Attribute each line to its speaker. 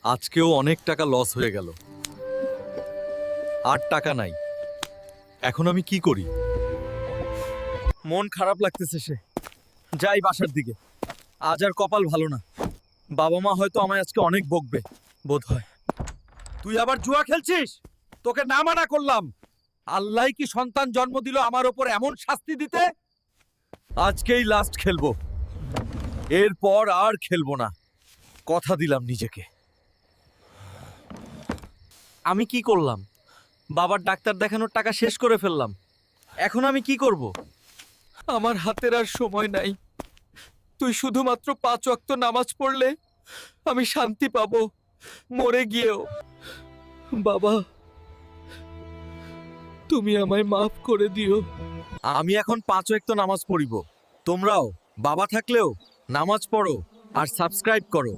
Speaker 1: আজকেও অনেক টাকা লস হয়ে গেল। আর টাকা নাই। এখন আমি কি করি? মন খারাপ লাগতেছে। যাই বাসার দিকে। আজ আর কপাল ভালো না। বাবা মা হয়তো আমায় আজকে অনেক বকবে বোধ হয়। তুই আবার জুয়া খেলছিস? তোকে না মানা করলাম। আল্লাহ কি সন্তান জন্ম দিল আমার ওপর এমন শাস্তি দিতে? আজকেই লাস্ট খেলবো, এরপর আর খেলবো না। কথা দিলাম নিজেকে। আমি কি করলাম? বাবার ডাক্তার দেখানোর টাকা শেষ করে ফেললাম। এখন আমি কি করব? আমার হাতের আর সময় নাই। তুই শুধুমাত্র 5 ওয়াক্ত নামাজ পড়লে আমি শান্তি পাবো, মরে গিয়েও। বাবা, তুমি আমায় মাফ করে দিও। আমি এখন 5 ওয়াক্ত নামাজ পড়িব। তোমরাও বাবা থাকলেও নামাজ পড়ো আর সাবস্ক্রাইব করো।